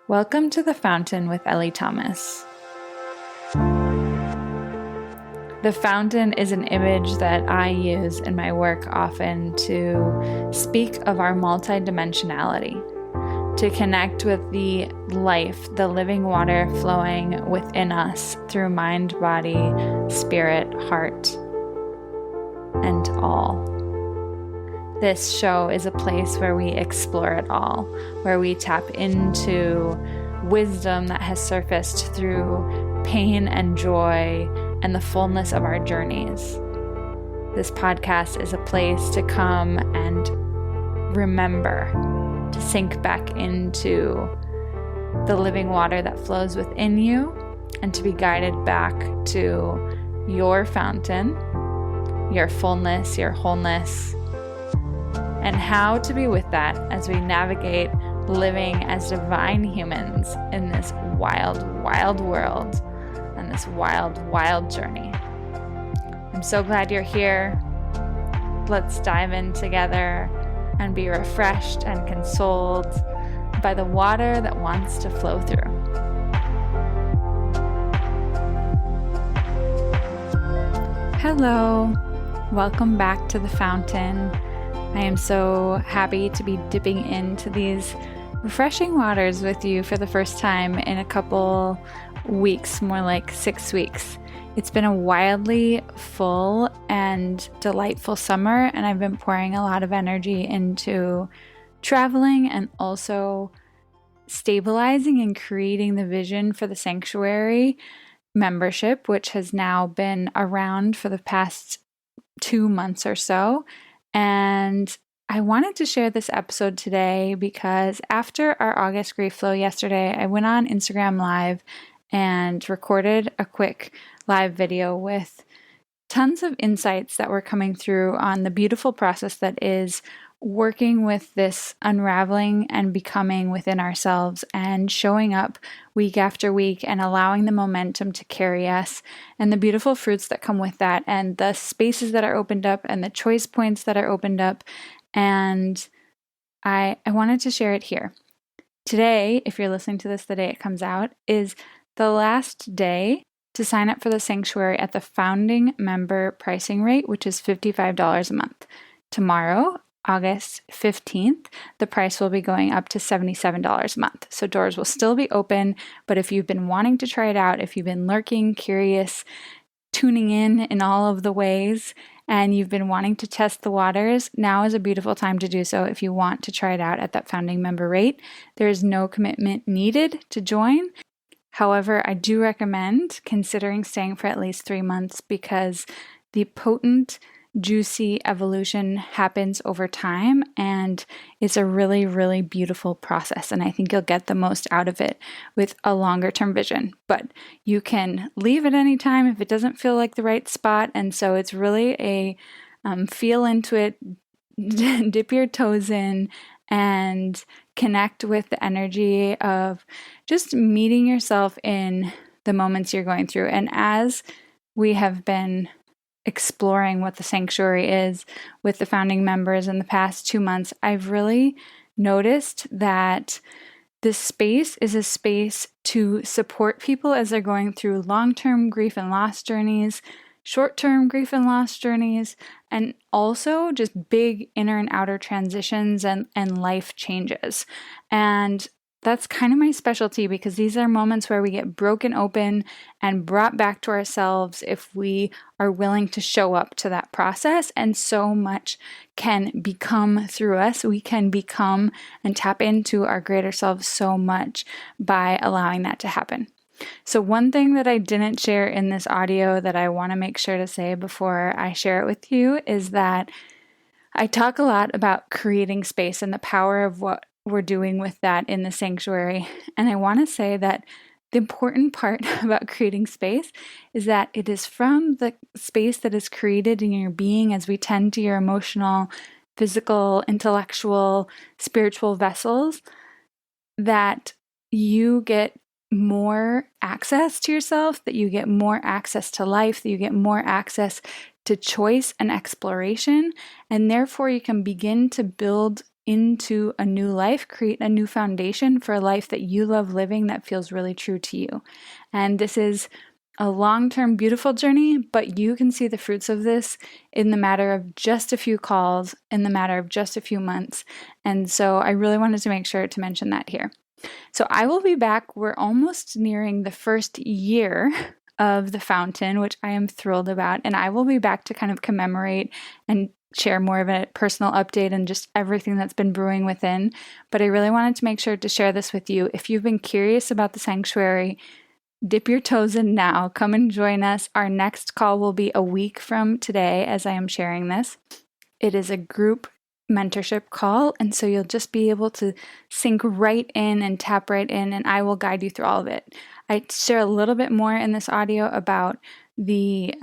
Welcome to The Fountain with Ellie Thomas. The fountain is an image that I use in my work often to speak of our multidimensionality, to connect with the life, the living water flowing within us through mind, body, spirit, heart, and all. This show is a place where we explore it all, where we tap into wisdom that has surfaced through pain and joy and the fullness of our journeys. This podcast is a place to come and remember, to sink back into the living water that flows within you and to be guided back to your fountain, your fullness, your wholeness, and how to be with that as we navigate living as divine humans in this wild, wild world and this wild, wild journey. I'm so glad you're here. Let's dive in together and be refreshed and consoled by the water that wants to flow through. Hello, welcome back to the fountain. I am so happy to be dipping into these refreshing waters with you for the first time in a couple weeks, more like 6 weeks. It's been a wildly full and delightful summer, and I've been pouring a lot of energy into traveling and also stabilizing and creating the vision for the Sanctuary membership, which has now been around for the past 2 months or so. And I wanted to share this episode today because after our August Grief Flow yesterday, I went on Instagram Live and recorded a quick live video with tons of insights that were coming through on the beautiful process that is working with this unraveling and becoming within ourselves and showing up week after week and allowing the momentum to carry us and the beautiful fruits that come with that and the spaces that are opened up and the choice points that are opened up. And I wanted to share it here. Today, if you're listening to this the day it comes out, is the last day to sign up for the Sanctuary at the founding member pricing rate, which is $55 a month. Tomorrow, August 15th, the price will be going up to $77 a month. So doors will still be open, but if you've been wanting to try it out, if you've been lurking, curious, tuning in all of the ways, and you've been wanting to test the waters, now is a beautiful time to do so if you want to try it out at that founding member rate. There is no commitment needed to join. However, I do recommend considering staying for at least 3 months because the potent, juicy evolution happens over time and it's a really, really beautiful process. And I think you'll get the most out of it with a longer term vision. But you can leave at any time if it doesn't feel like the right spot. And so it's really a feel into it, dip your toes in, and connect with the energy of just meeting yourself in the moments you're going through. And as we have been exploring what the Sanctuary is with the founding members in the past 2 months, I've really noticed that this space is a space to support people as they're going through long-term grief and loss journeys, short-term grief and loss journeys, and also just big inner and outer transitions and life changes. And that's kind of my specialty because these are moments where we get broken open and brought back to ourselves if we are willing to show up to that process. And so much can become through us. We can become and tap into our greater selves so much by allowing that to happen. So one thing that I didn't share in this audio that I want to make sure to say before I share it with you is that I talk a lot about creating space and the power of what we're doing with that in the Sanctuary. And I want to say that the important part about creating space is that it is from the space that is created in your being as we tend to your emotional, physical, intellectual, spiritual vessels that you get more access to yourself, that you get more access to life, that you get more access to choice and exploration, and therefore you can begin to build into a new life, create a new foundation for a life that you love living that feels really true to you. And this is a long-term, beautiful journey, but you can see the fruits of this in the matter of just a few calls, in the matter of just a few months. And so I really wanted to make sure to mention that here. So I will be back. We're almost nearing the first year of the fountain, which I am thrilled about. And I will be back to kind of commemorate and share more of a personal update and just everything that's been brewing within. But I really wanted to make sure to share this with you. If you've been curious about the sanctuary, dip your toes in now. Come and join us. Our next call will be a week from today as I am sharing this. It is a group mentorship call, and so you'll just be able to sink right in and tap right in, and I will guide you through all of it. I share a little bit more in this audio about the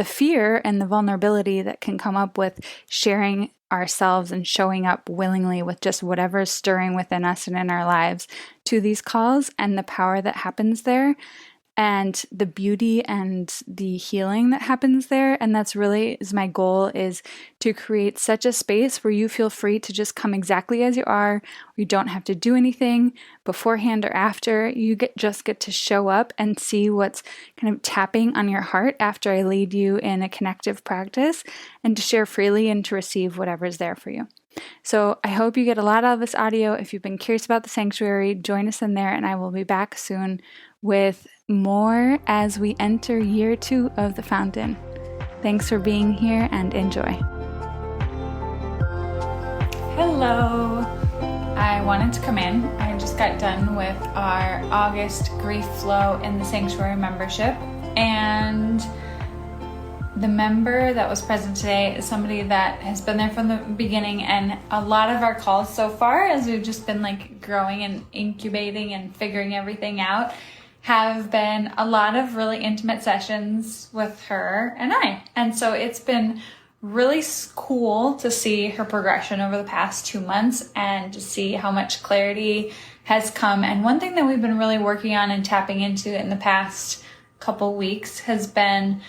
fear and the vulnerability that can come up with sharing ourselves and showing up willingly with just whatever is stirring within us and in our lives to these calls, and the power that happens there, and the beauty and the healing that happens there. And that's really is my goal, is to create such a space where you feel free to just come exactly as you are. You don't have to do anything beforehand or after. You just get to show up and see what's kind of tapping on your heart after I lead you in a connective practice, and to share freely and to receive whatever's there for you. So I hope you get a lot out of this audio. If you've been curious about the sanctuary, join us in there, and I will be back soon with more as we enter year 2 of the fountain. Thanks for being here, and enjoy. Hello. I wanted to come in. I just got done with our August Grief Flow in the Sanctuary membership, and the member that was present today is somebody that has been there from the beginning, and a lot of our calls so far, as we've just been like growing and incubating and figuring everything out, have been a lot of really intimate sessions with her and I. And so it's been really cool to see her progression over the past 2 months and to see how much clarity has come. And one thing that we've been really working on and tapping into in the past couple weeks has been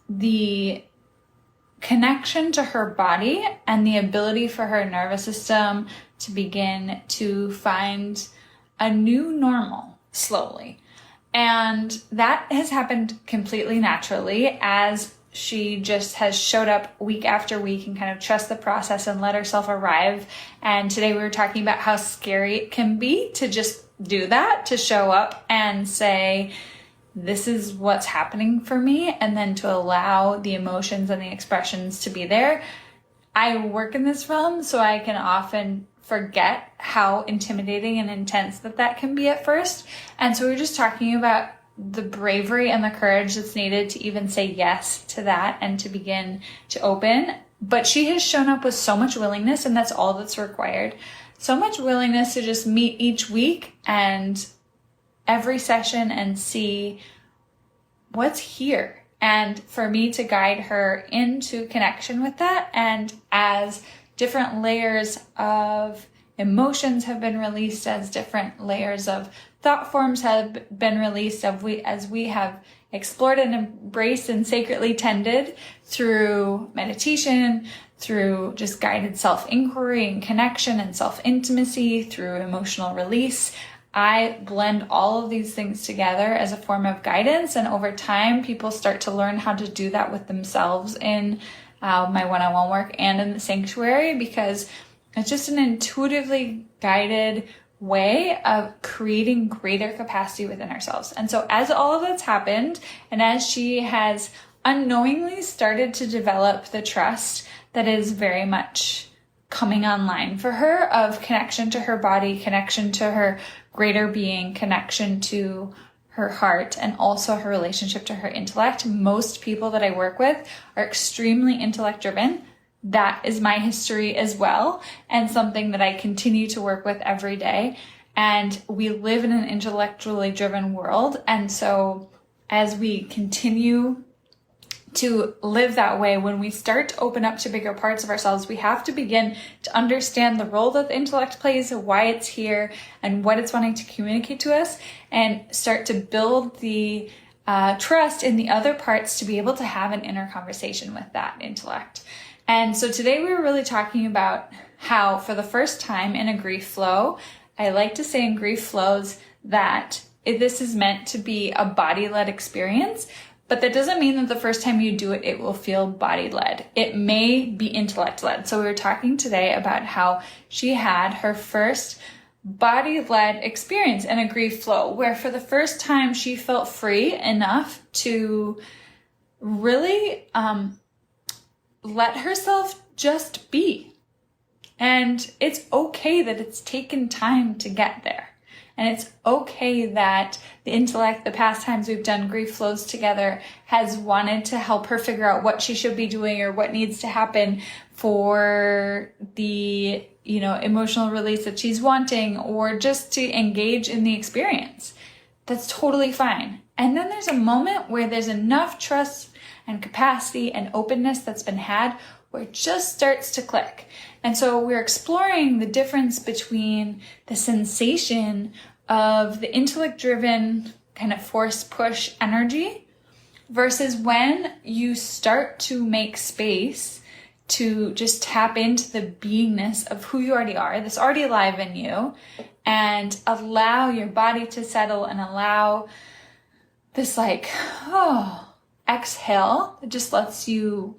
the connection to her body and the ability for her nervous system to begin to find a new normal slowly. And that has happened completely naturally as she just has showed up week after week and kind of trust the process and let herself arrive. And today we were talking about how scary it can be to just do that, to show up and say, this is what's happening for me, and then to allow the emotions and the expressions to be there. I work in this realm, so I can often forget how intimidating and intense that can be at first. And so we're just talking about the bravery and the courage that's needed to even say yes to that and to begin to open. But she has shown up with so much willingness, and that's all that's required. So much willingness to just meet each week and every session and see what's here. And for me to guide her into connection with that. And as different layers of emotions have been released, as different layers of thought forms have been released, as we have explored and embraced and sacredly tended through meditation, through just guided self-inquiry and connection and self-intimacy, through emotional release, I blend all of these things together as a form of guidance. And over time, people start to learn how to do that with themselves in my one-on-one work and in the sanctuary, because it's just an intuitively guided way of creating greater capacity within ourselves. And so as all of that's happened, and as she has unknowingly started to develop the trust that is very much coming online for her, of connection to her body, connection to her greater being, connection to her heart, and also her relationship to her intellect. Most people that I work with are extremely intellect driven. That is my history as well, and something that I continue to work with every day. And we live in an intellectually driven world. And so as we continue to live that way, when we start to open up to bigger parts of ourselves, we have to begin to understand the role that the intellect plays, why it's here, and what it's wanting to communicate to us, and start to build the trust in the other parts to be able to have an inner conversation with that intellect. And so today we were really talking about how for the first time in a grief flow, I like to say in grief flows that this is meant to be a body-led experience, but that doesn't mean that the first time you do it, it will feel body-led. It may be intellect-led. So we were talking today about how she had her first body-led experience in a grief flow, where for the first time she felt free enough to really let herself just be. And it's okay that it's taken time to get there. And it's okay that the intellect, the past times we've done grief flows together, has wanted to help her figure out what she should be doing or what needs to happen for the, emotional release that she's wanting, or just to engage in the experience. That's totally fine. And then there's a moment where there's enough trust and capacity and openness that's been had where it just starts to click. And so we're exploring the difference between the sensation of the intellect-driven kind of force push energy versus when you start to make space to just tap into the beingness of who you already are, that's already alive in you, and allow your body to settle and allow this exhale that just lets you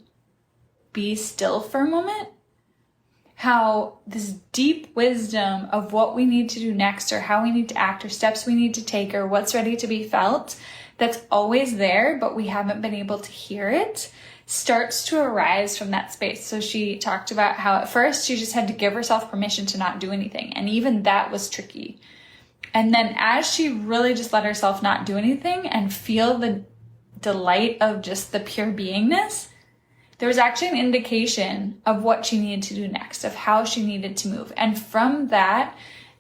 be still for a moment. How this deep wisdom of what we need to do next, or how we need to act, or steps we need to take, or what's ready to be felt, that's always there, but we haven't been able to hear it, starts to arise from that space. So she talked about how at first she just had to give herself permission to not do anything. And even that was tricky. And then as she really just let herself not do anything and feel the delight of just the pure beingness, there was actually an indication of what she needed to do next, of how she needed to move. And from that,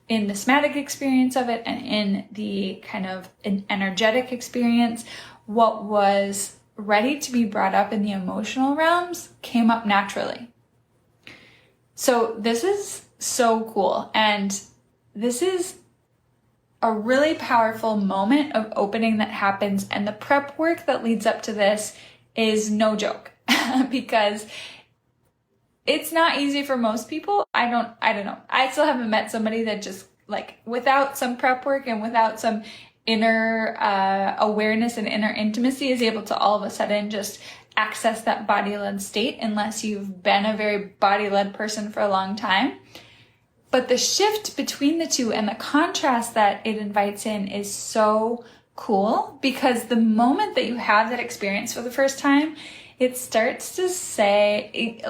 in the somatic experience of it and in the kind of an energetic experience, what was ready to be brought up in the emotional realms came up naturally. So this is so cool. And this is a really powerful moment of opening that happens. And the prep work that leads up to this is no joke. Because it's not easy for most people. I don't know. I still haven't met somebody that just without some prep work and without some inner awareness and inner intimacy is able to all of a sudden just access that body-led state, unless you've been a very body-led person for a long time. But the shift between the two and the contrast that it invites in is so cool, because the moment that you have that experience for the first time, it starts to say, it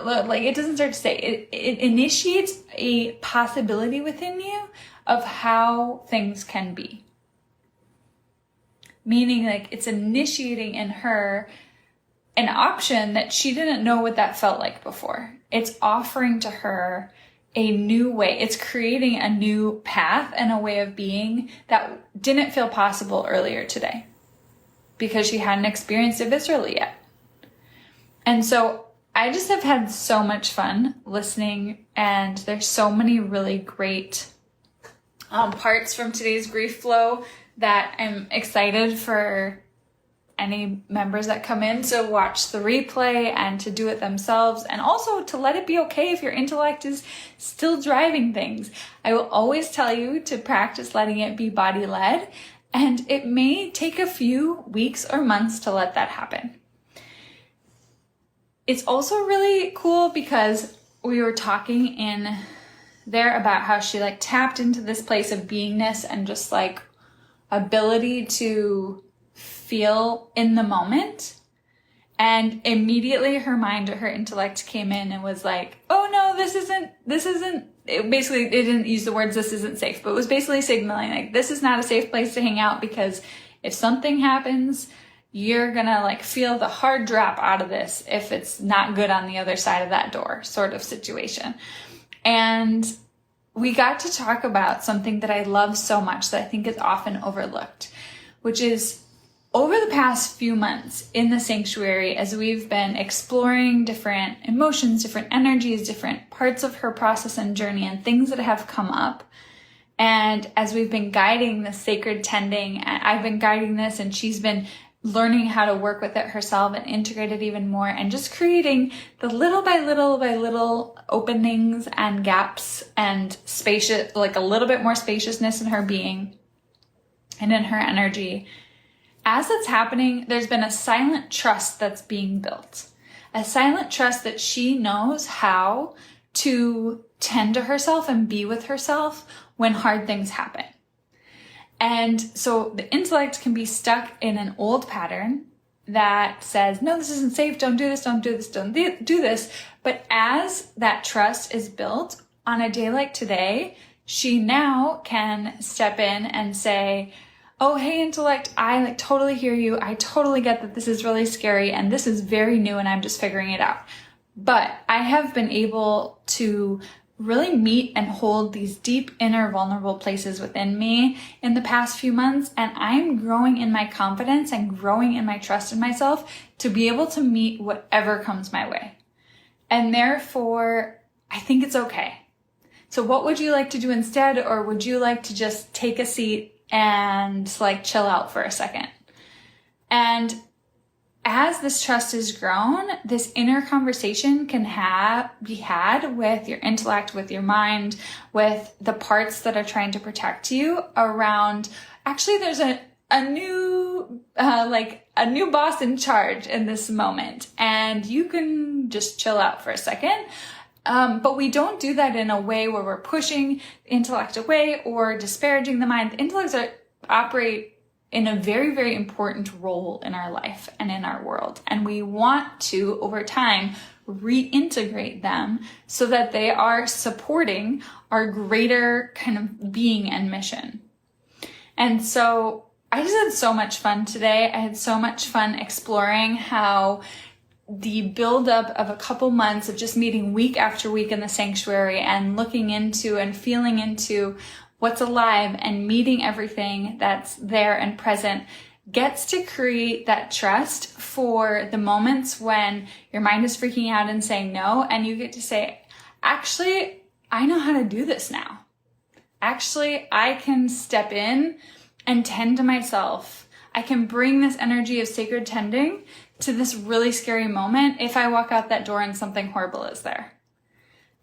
doesn't start to say, it initiates a possibility within you of how things can be. Meaning it's initiating in her an option that she didn't know what that felt like before. It's offering to her a new way. It's creating a new path and a way of being that didn't feel possible earlier today because she hadn't experienced it viscerally yet. And so I just have had so much fun listening, and there's so many really great parts from today's grief flow that I'm excited for any members that come in to watch the replay and to do it themselves, and also to let it be okay if your intellect is still driving things. I will always tell you to practice letting it be body-led, and it may take a few weeks or months to let that happen. It's also really cool because we were talking in there about how she tapped into this place of beingness and just ability to feel in the moment. And immediately her mind or her intellect came in and was like, oh no, this isn't, it didn't use the words, this isn't safe, but it was basically signaling this is not a safe place to hang out, because if something happens, you're gonna feel the hard drop out of this if it's not good on the other side of that door, sort of situation. And we got to talk about something that I love so much that I think is often overlooked, which is over the past few months in the sanctuary, as we've been exploring different emotions, different energies, different parts of her process and journey and things that have come up. And as we've been guiding the sacred tending, I've been guiding this and she's been learning how to work with it herself and integrate it even more, and just creating the little by little openings and gaps and spacious, like a little bit more spaciousness in her being and in her energy. As that's happening, there's been a silent trust that's being built. A silent trust that she knows how to tend to herself and be with herself when hard things happen. And so the intellect can be stuck in an old pattern that says, no, this isn't safe, don't do this, don't do this, don't do this. But as that trust is built on a day like today, she now can step in and say, oh, hey, intellect, I totally hear you. I totally get that this is really scary and this is very new and I'm just figuring it out. But I have been able to really meet and hold these deep inner vulnerable places within me in the past few months, and I'm growing in my confidence and growing in my trust in myself to be able to meet whatever comes my way. And therefore, I think it's okay. So what would you like to do instead? Or would you like to just take a seat and chill out for a second? And as this trust is grown, this inner conversation can be had with your intellect, with your mind, with the parts that are trying to protect you around, actually there's a new boss in charge in this moment, and you can just chill out for a second. But we don't do that in a way where we're pushing the intellect away or disparaging the mind. The intellects operate in a very, very important role in our life and in our world. And we want to, over time, reintegrate them so that they are supporting our greater kind of being and mission. And so I just had so much fun today. I had so much fun exploring how the buildup of a couple months of just meeting week after week in the sanctuary and looking into and feeling into what's alive and meeting everything that's there and present gets to create that trust for the moments when your mind is freaking out and saying no, and you get to say, actually, I know how to do this now. Actually, I can step in and tend to myself. I can bring this energy of sacred tending to this really scary moment if I walk out that door and something horrible is there.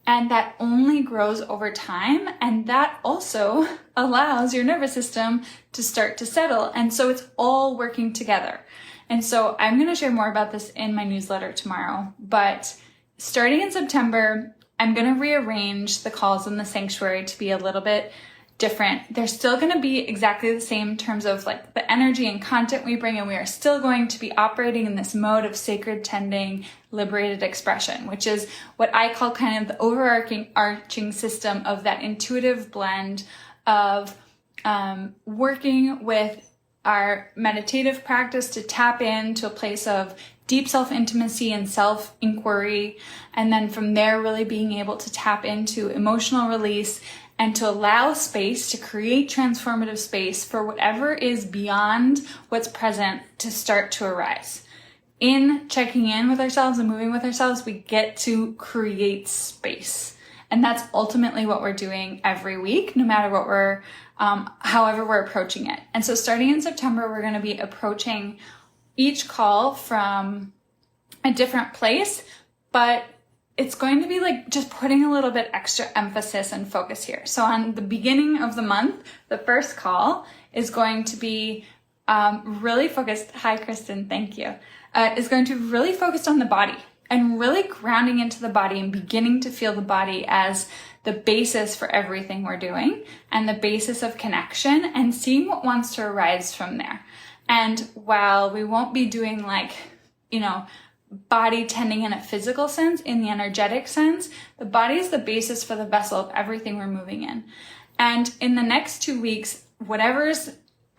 And that only grows over time, and that also allows your nervous system to start to settle. And so it's all working together. And so I'm going to share more about this in my newsletter tomorrow. But starting in September, I'm going to rearrange the calls in the sanctuary to be a little bit different. They're still going to be exactly the same in terms of the energy and content we bring, and we are still going to be operating in this mode of sacred tending, liberated expression, which is what I call kind of the overarching system of that intuitive blend of working with our meditative practice to tap into a place of deep self-intimacy and self-inquiry, and then from there really being able to tap into emotional release and to allow space to create transformative space for whatever is beyond what's present to start to arise. In checking in with ourselves and moving with ourselves, we get to create space. And that's ultimately what we're doing every week, no matter what however we're approaching it. And so starting in September, we're going to be approaching each call from a different place, but it's going to be just putting a little bit extra emphasis and focus here. So on the beginning of the month, the first call is going to be really focused. Hi, Kristen. Thank you. Is going to be really focused on the body and really grounding into the body and beginning to feel the body as the basis for everything we're doing and the basis of connection, and seeing what wants to arise from there. And while we won't be doing body tending in a physical sense, in the energetic sense, the body is the basis for the vessel of everything we're moving in. And in the next 2 weeks, whatever's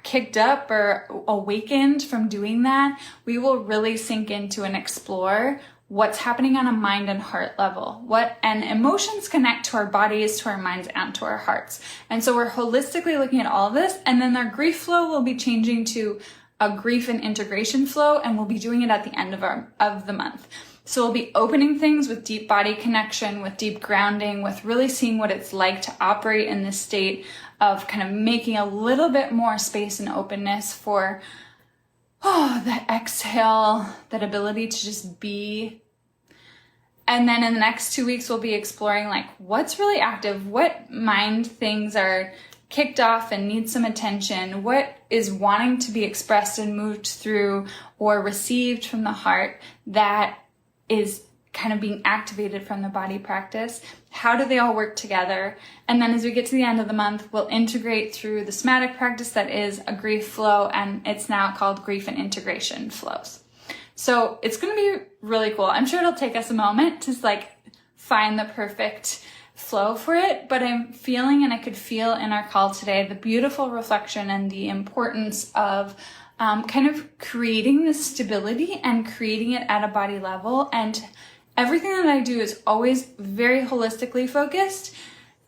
kicked up or awakened from doing that, we will really sink into and explore what's happening on a mind and heart level. And emotions connect to our bodies, to our minds, and to our hearts. And so we're holistically looking at all of this, and then our grief flow will be changing to a grief and integration flow, and we'll be doing it at the end of the month. So we'll be opening things with deep body connection, with deep grounding, with really seeing what it's like to operate in this state of kind of making a little bit more space and openness for that exhale, that ability to just be. And then in the next 2 weeks, we'll be exploring like what's really active, what mind things are kicked off and need some attention, what is wanting to be expressed and moved through or received from the heart that is kind of being activated from the body practice. How do they all work together? And then as we get to the end of the month, we'll integrate through the somatic practice that is a grief flow, and it's now called grief and integration flows. So it's going to be really cool. I'm sure it'll take us a moment to like find the perfect flow for it, but I'm feeling, and I could feel in our call today, the beautiful reflection and the importance of kind of creating this stability and creating it at a body level. And everything that I do is always very holistically focused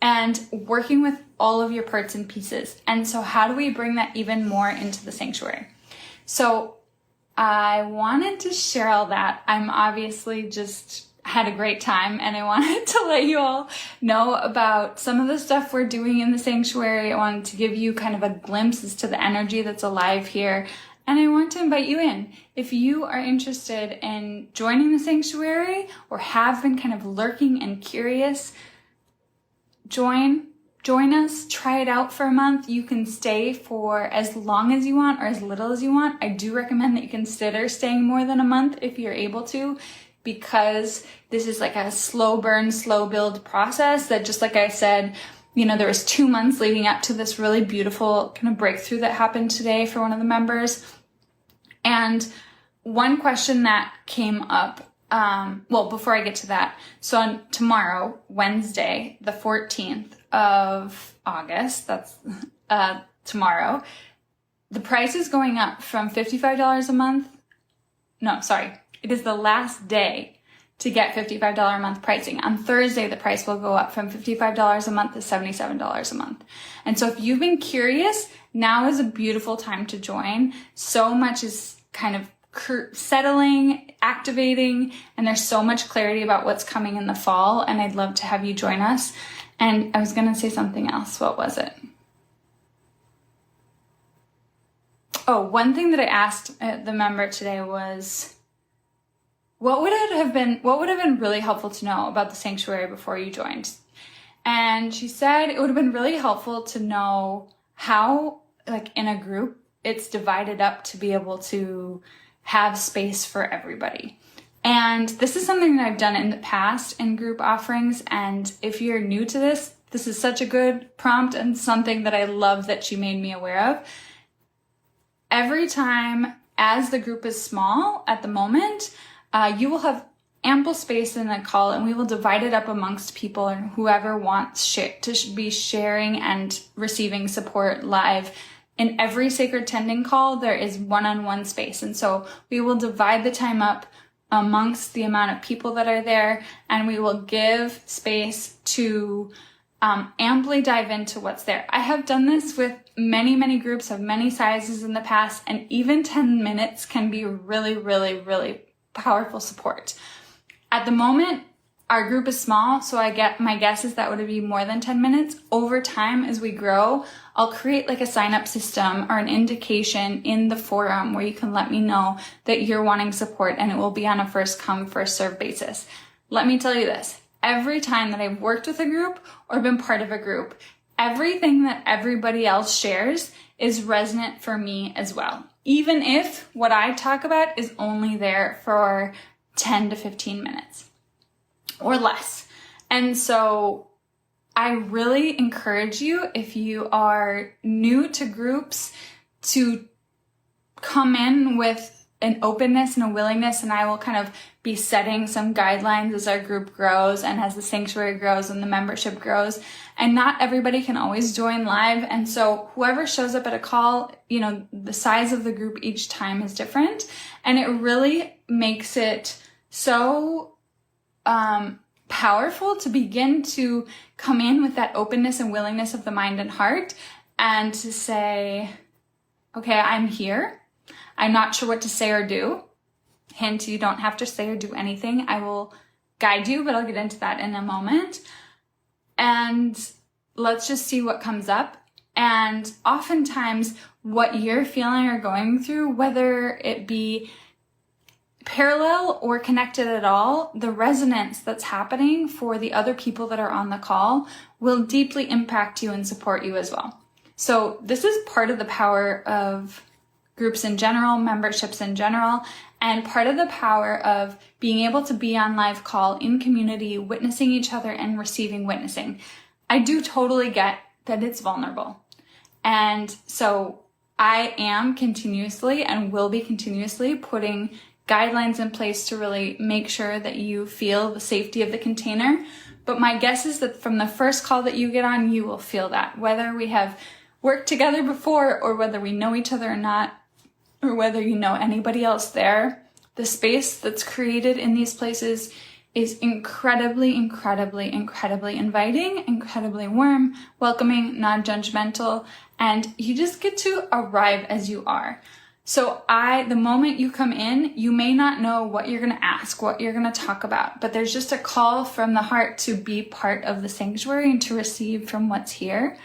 and working with all of your parts and pieces. And so how do we bring that even more into the sanctuary? So I wanted to share all that. I'm obviously just had a great time, and I wanted to let you all know about some of the stuff we're doing in the sanctuary. I wanted to give you kind of a glimpse as to the energy that's alive here. And I want to invite you in. If you are interested in joining the sanctuary or have been kind of lurking and curious, join us, try it out for a month. You can stay for as long as you want or as little as you want. I do recommend that you consider staying more than a month if you're able to, because this is like a slow burn, slow build process that, just like I said, there was 2 months leading up to this really beautiful kind of breakthrough that happened today for one of the members. And one question that came up, before I get to that, so on tomorrow, Wednesday, the 14th of August, that's tomorrow, the price is going up from $55 a month. No, sorry. It is the last day to get $55 a month pricing. On Thursday, the price will go up from $55 a month to $77 a month. And so if you've been curious, now is a beautiful time to join. So much is kind of settling, activating, and there's so much clarity about what's coming in the fall, and I'd love to have you join us. And I was going to say something else. What was it? Oh, one thing that I asked the member today was, what would have been really helpful to know about the sanctuary before you joined? And she said it would have been really helpful to know how, like in a group, it's divided up to be able to have space for everybody. And this is something that I've done in the past in group offerings. And if you're new to this, this is such a good prompt and something that I love that she made me aware of. Every time, as the group is small at the moment, you will have ample space in the call, and we will divide it up amongst people and whoever wants to be sharing and receiving support live. In every sacred tending call, there is one-on-one space. And so we will divide the time up amongst the amount of people that are there, and we will give space to amply dive into what's there. I have done this with many, many groups of many sizes in the past, and even 10 minutes can be really, really, really powerful support. At the moment, our group is small, so my guess is that would be more than 10 minutes. Over time, as we grow, I'll create like a sign-up system or an indication in the forum where you can let me know that you're wanting support, and it will be on a first come, first serve basis. Let me tell you this. Every time that I've worked with a group or been part of a group, everything that everybody else shares is resonant for me as well. Even if what I talk about is only there for 10 to 15 minutes or less. And so I really encourage you, if you are new to groups, to come in with an openness and a willingness, and I will kind of be setting some guidelines as our group grows and as the sanctuary grows and the membership grows. And not everybody can always join live. And so whoever shows up at a call, the size of the group each time is different. And it really makes it so powerful to begin to come in with that openness and willingness of the mind and heart, and to say, okay, I'm here. I'm not sure what to say or do. Hint, you don't have to say or do anything. I will guide you, but I'll get into that in a moment. And let's just see what comes up. And oftentimes what you're feeling or going through, whether it be parallel or connected at all, the resonance that's happening for the other people that are on the call will deeply impact you and support you as well. So this is part of the power of groups in general, memberships in general, and part of the power of being able to be on live call in community, witnessing each other and receiving witnessing. I do totally get that it's vulnerable. And so I am continuously and will be continuously putting guidelines in place to really make sure that you feel the safety of the container. But my guess is that from the first call that you get on, you will feel that. Whether we have worked together before or whether we know each other or not, or whether you know anybody else there, the space that's created in these places is incredibly, incredibly, incredibly inviting, incredibly warm, welcoming, non-judgmental, and you just get to arrive as you are. So the moment you come in, you may not know what you're going to ask, what you're going to talk about, but there's just a call from the heart to be part of the sanctuary and to receive from what's here.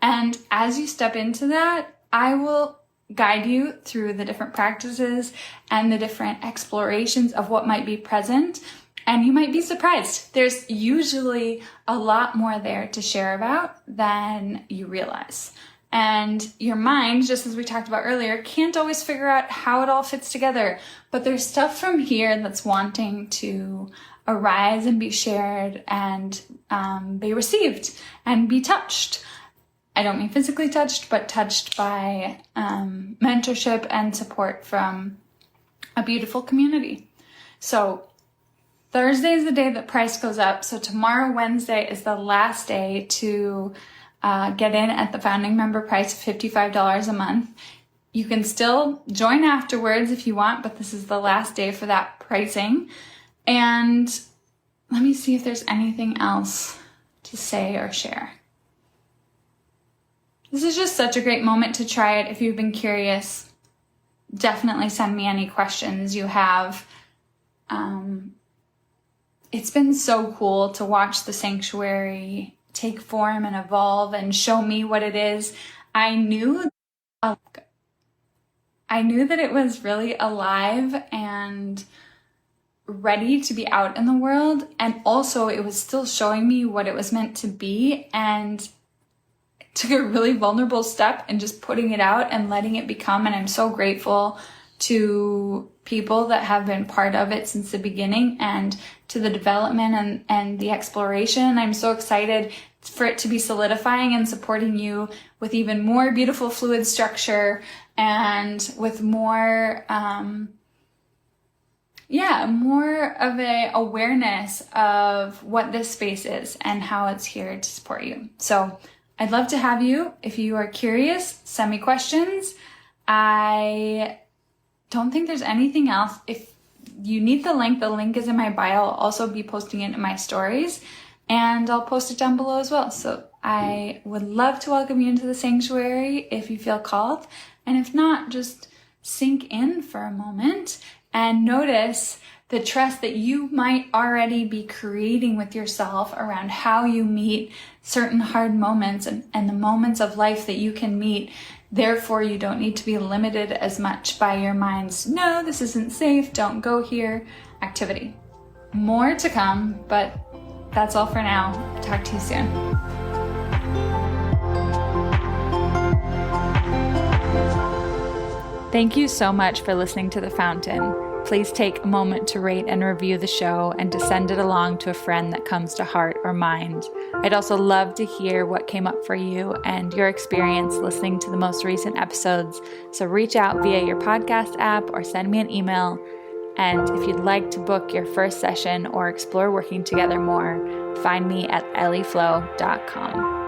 And as you step into that, I will guide you through the different practices and the different explorations of what might be present. And you might be surprised. There's usually a lot more there to share about than you realize. And your mind, just as we talked about earlier, can't always figure out how it all fits together. But there's stuff from here that's wanting to arise and be shared and be received and be touched. I don't mean physically touched, but touched by mentorship and support from a beautiful community. So Thursday is the day that price goes up. So tomorrow, Wednesday, is the last day to get in at the founding member price of $55 a month. You can still join afterwards if you want, but this is the last day for that pricing. And let me see if there's anything else to say or share. This is just such a great moment to try it. If you've been curious, definitely send me any questions you have. It's been so cool to watch the sanctuary take form and evolve and show me what it is. I knew that it was really alive and ready to be out in the world. And also it was still showing me what it was meant to be, and took a really vulnerable step and just putting it out and letting it become. And I'm so grateful to people that have been part of it since the beginning and to the development and the exploration. I'm so excited for it to be solidifying and supporting you with even more beautiful fluid structure and with more, more of a awareness of what this space is and how it's here to support you. So I'd love to have you. If you are curious, send me questions. I don't think there's anything else. If you need the link is in my bio. I'll also be posting it in my stories, and I'll post it down below as well. So I would love to welcome you into the sanctuary if you feel called. And if not, just sink in for a moment and notice the trust that you might already be creating with yourself around how you meet certain hard moments and the moments of life that you can meet. Therefore, you don't need to be limited as much by your mind's, no, this isn't safe, don't go here, activity. More to come, but that's all for now. Talk to you soon. Thank you so much for listening to The Fountain. Please take a moment to rate and review the show and to send it along to a friend that comes to heart or mind. I'd also love to hear what came up for you and your experience listening to the most recent episodes. So reach out via your podcast app or send me an email. And if you'd like to book your first session or explore working together more, find me at ellieflow.com.